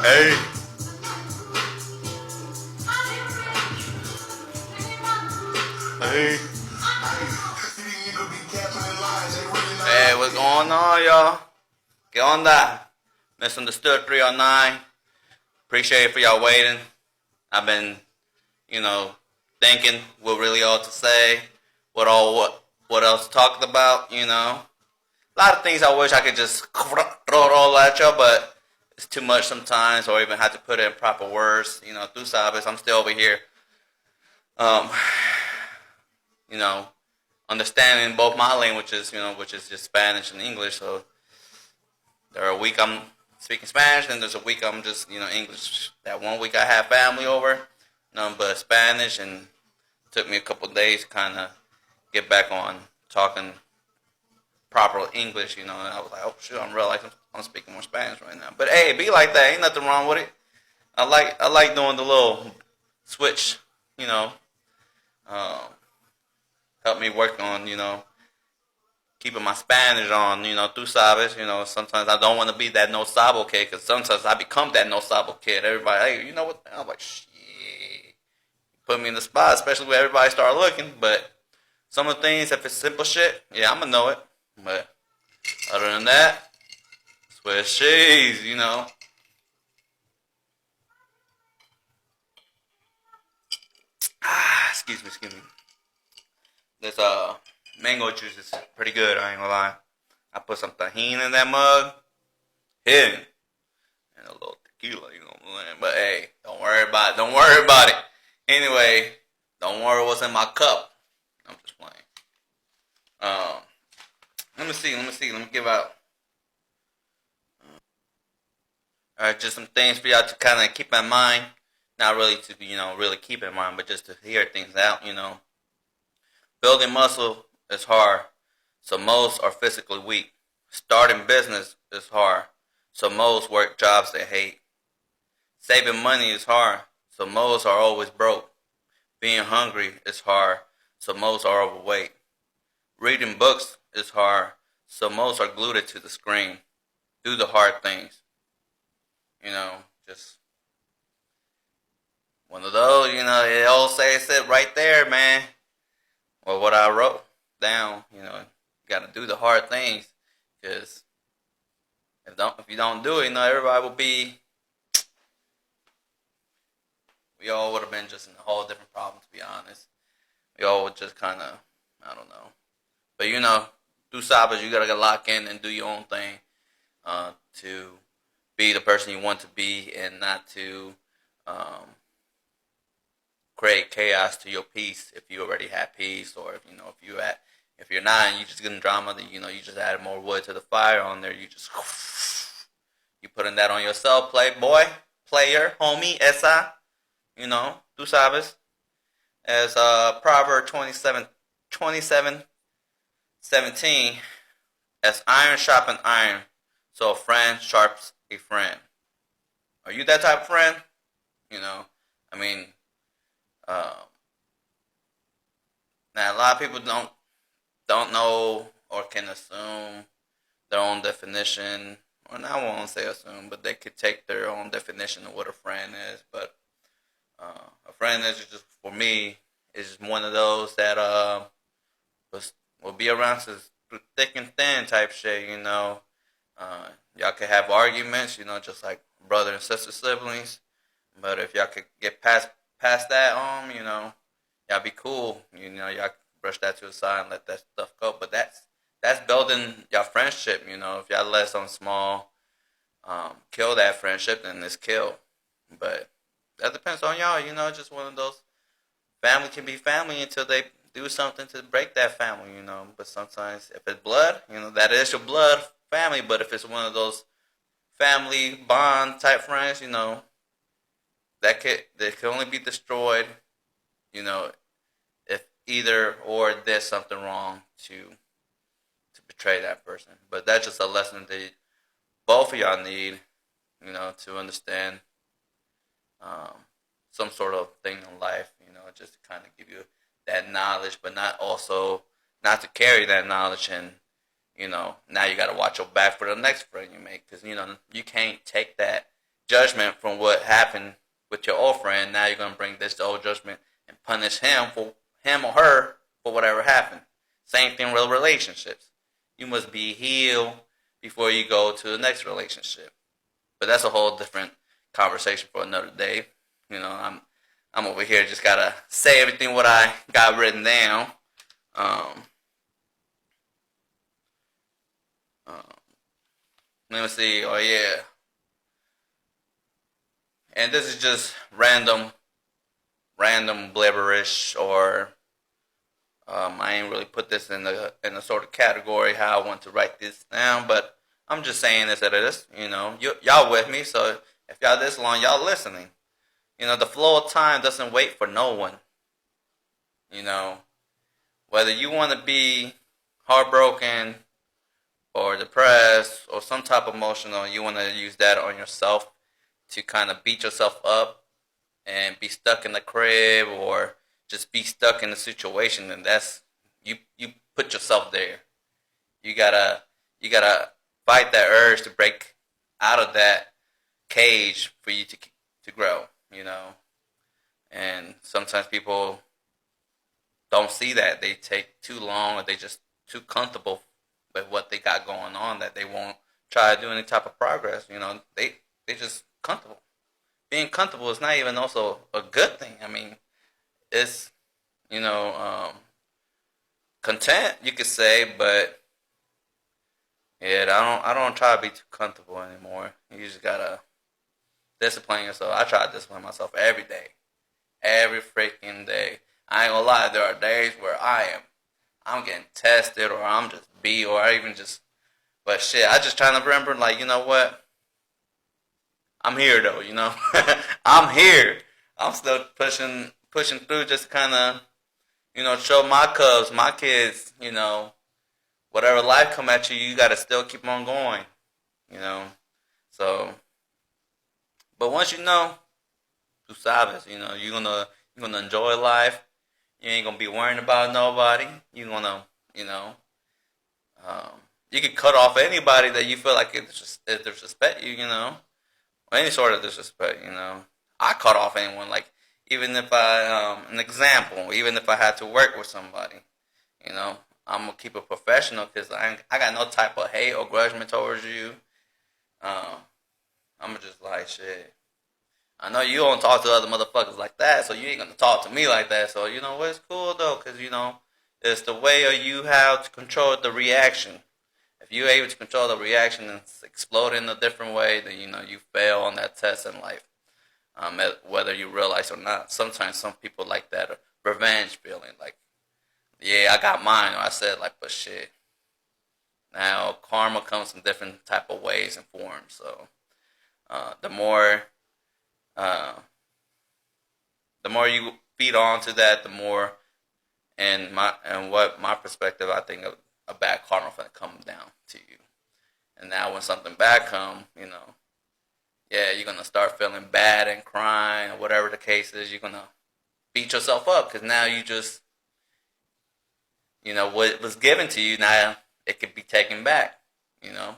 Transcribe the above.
Hey, hey. Hey, what's going on, y'all? ¿Qué onda? Misunderstood 309. Appreciate it for y'all waiting. I've been, you know, thinking what really ought to say, what else talked about, A lot of things I wish I could just throw it all at y'all, but it's too much sometimes, or even have to put it in proper words. Tú sabes, I'm still over here, um, you know, understanding both my languages, which is just Spanish and English. So there are a week I'm speaking Spanish, and there's a week I'm just, English. That one week I had family over, none but Spanish, and it took me a couple of days to kind of get back on talking proper English, And I was like, oh shit, I'm realizing I'm speaking more Spanish right now. But hey, be like that. Ain't nothing wrong with it. I like doing the little switch, you know. Um, Help me work on, keeping my Spanish on, tú sabes, sometimes I don't want to be that no sabo kid, because sometimes I become that no sabo kid. Everybody, hey, you know what? I'm like, shit. Put me in the spot, especially when everybody start looking. But some of the things, if it's simple shit, yeah, I'm going to know it. But other than that, Swiss cheese. Excuse me. This mango juice is pretty good, I ain't gonna lie. I put some tahini in that mug. Hidden. And a little tequila, But hey, don't worry about it. Don't worry about it. Anyway, don't worry what's in my cup. I'm just playing. Um, Let me see. Let me give out. Alright, just some things for y'all to kind of keep in mind. Not really to, really keep in mind, but just to hear things out. Building muscle is hard, so most are physically weak. Starting business is hard, so most work jobs they hate. Saving money is hard, so most are always broke. Being hungry is hard, so most are overweight. Reading books is hard, so most are glued to the screen. Do the hard things. Just one of those, it all says it right there, man. Or what I wrote down, you got to do the hard things, because if you don't do it, everybody will be. We all would have been just in a whole different problem, to be honest. We all would just kind of, I don't know. But do sabes, you gotta lock in and do your own thing, to be the person you want to be, and not to um, create chaos to your peace if you already have peace, or if you're not and you just getting drama, then you just add more wood to the fire on there. You putting that on yourself, playboy, player, homie, esa, tú sabes. As Proverb 27:17, as iron sharpens iron, so a friend sharps a friend. Are you that type of friend? I mean, uh, now a lot of people don't know or can assume their own definition, or not, I won't say assume, but they could take their own definition of what a friend is. But a friend is just, for me, is just one of those that will be around through thick and thin type shit. Y'all could have arguments, just like brother and sister siblings. But if y'all could get past that, y'all be cool. Y'all brush that to the side and let that stuff go. But that's building y'all friendship. If y'all let something small kill that friendship, then it's killed. But that depends on y'all. Just one of those. Family can be family until they do something to break that family. But sometimes, if it's blood, that is your blood family. But if it's one of those family bond type friends, that can only be destroyed, if either or there's something wrong to betray that person. But that's just a lesson that both of y'all need, to understand some sort of thing in life, just to kind of give you that knowledge, but not to carry that knowledge, and now you got to watch your back for the next friend you make, because you can't take that judgment from what happened with your old friend. Now you're gonna bring this old judgment and punish him or her for whatever happened. Same thing with relationships. You must be healed before you go to the next relationship. But that's a whole different conversation for another day. I'm over here just gotta say everything what I got written down. Um, um, Let me see. Oh yeah, and this is just random blibberish, or I ain't really put this in the sort of category how I want to write this down, but I'm just saying this at this. Y'all with me, so if y'all this long, y'all listening. The flow of time doesn't wait for no one. You know, whether you want to be heartbroken or depressed or some type of emotional, you want to use that on yourself to kind of beat yourself up and be stuck in the crib or just be stuck in the situation, and that's you put yourself there. You gotta fight that urge to break out of that cage for you to grow. And sometimes people don't see that. They take too long, or they just too comfortable with what they got going on that they won't try to do any type of progress. They just comfortable. Being comfortable is not even also a good thing. I mean, it's you know um, content, you could say, but yeah, I don't try to be too comfortable anymore. You just gotta discipline yourself. I try to discipline myself every day, every freaking day. I ain't gonna lie, there are days where I'm getting tested, or I'm just beat, or I even just, but shit, I just trying to remember, like, you know what? I'm here though, I'm here. I'm still pushing through, just kind of, show my cubs, my kids, whatever life come at you, you gotta still keep on going, you know. So, but once tú sabes, you're gonna enjoy life. You ain't gonna be worrying about nobody. You're gonna, you know, um, you can cut off anybody that you feel like it disrespect you, or any sort of disrespect. I cut off anyone, like, even if an example, even if I had to work with somebody, you know, I'm gonna keep it professional because I got no type of hate or grudgement towards you. Um, I'm just like, shit. I know you don't talk to other motherfuckers like that, so you ain't gonna talk to me like that. So you know what? It's cool though, cause it's the way you have to control the reaction. If you're able to control the reaction and explode in a different way, then you fail on that test in life. Whether you realize or not. Sometimes some people like that revenge feeling, like, yeah, I got mine, or I said, like, but shit. Now karma comes in different type of ways and forms. So the more uh, the more you feed on to that, the more, and what my perspective, I think a bad karma gonna come down to you. And now when something bad come, yeah, you're gonna start feeling bad and crying or whatever the case is. You're gonna beat yourself up because now you just, what was given to you now, it could be taken back. You know,